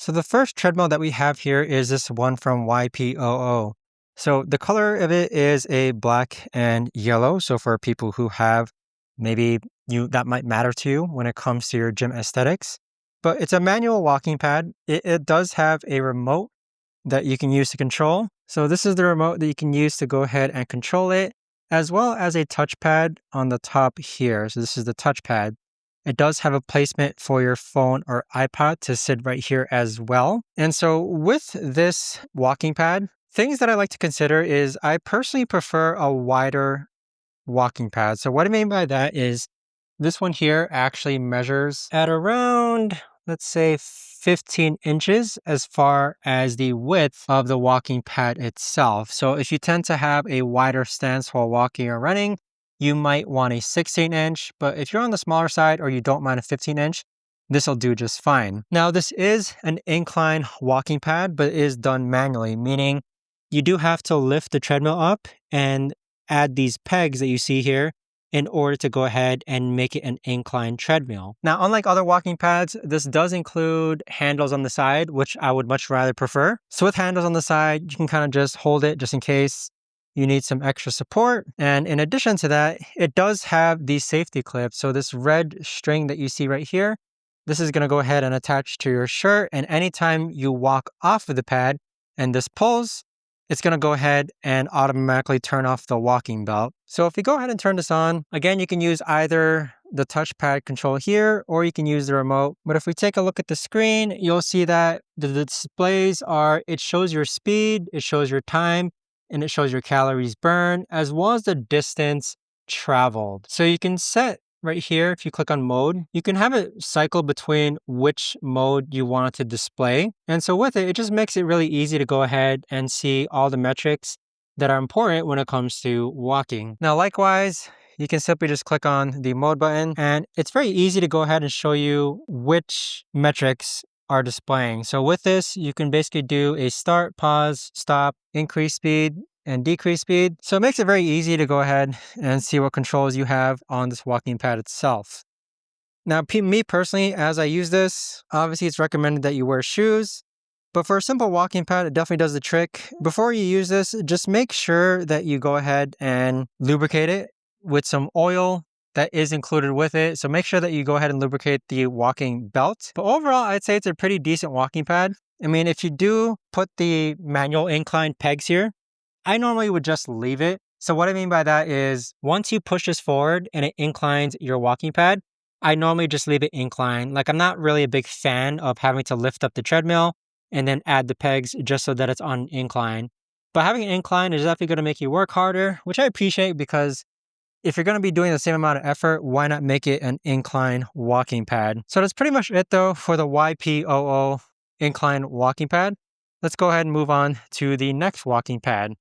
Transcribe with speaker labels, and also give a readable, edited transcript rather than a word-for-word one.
Speaker 1: So the first treadmill that we have here is this one from Ypoo. So the color of it is a black and yellow. So for people who have maybe that might matter to you when it comes to your gym aesthetics. But it's a manual walking pad. It does have a remote that you can use to control. So this is the remote that you can use to go ahead and control it, as well as a touchpad on the top here. So this is the touchpad. It does have a placement for your phone or iPad to sit right here as well. And so with this walking pad, things that I like to consider is I personally prefer a wider walking pad. So what I mean by that is this one here actually measures at around, let's say 15 inches as far as the width of the walking pad itself. So if you tend to have a wider stance while walking or running, you might want a 16-inch, but if you're on the smaller side or you don't mind a 15-inch, this will do just fine. Now, this is an incline walking pad, but it is done manually, meaning you do have to lift the treadmill up and add these pegs that you see here in order to go ahead and make it an incline treadmill. Now, unlike other walking pads, this does include handles on the side, which I would much rather prefer. So with handles on the side, you can kind of just hold it just in case you need some extra support. And in addition to that, it does have these safety clips. So this red string that you see right here, this is going to go ahead and attach to your shirt. And anytime you walk off of the pad and this pulls, it's going to go ahead and automatically turn off the walking belt. So if we go ahead and turn this on, again, you can use either the touchpad control here, or you can use the remote. But if we take a look at the screen, you'll see that the displays are, it shows your speed, it shows your time, and it shows your calories burned, as well as the distance traveled. So you can set right here, if you click on mode, you can have it cycle between which mode you want it to display. And so with it, it just makes it really easy to go ahead and see all the metrics that are important when it comes to walking. Now, likewise, you can simply just click on the mode button, and it's very easy to go ahead and show you which metrics are displaying. So with this, you can basically do a start, pause, stop, increase speed, and decrease speed. So it makes it very easy to go ahead and see what controls you have on this walking pad itself. Now, me personally, as I use this, obviously it's recommended that you wear shoes, but for a simple walking pad, it definitely does the trick. Before you use this, just make sure that you go ahead and lubricate it with some oil that is included with it. So make sure that you go ahead and lubricate the walking belt. But overall, I'd say it's a pretty decent walking pad. I mean, if you do put the manual incline pegs here, I normally would just leave it. So what I mean by that is once you push this forward and it inclines your walking pad, I normally just leave it inclined. Like I'm not really a big fan of having to lift up the treadmill and then add the pegs just so that it's on incline. But having an incline is definitely going to make you work harder, which I appreciate because if you're going to be doing the same amount of effort, why not make it an incline walking pad? So that's pretty much it though for the Ypoo incline walking pad. Let's go ahead and move on to the next walking pad.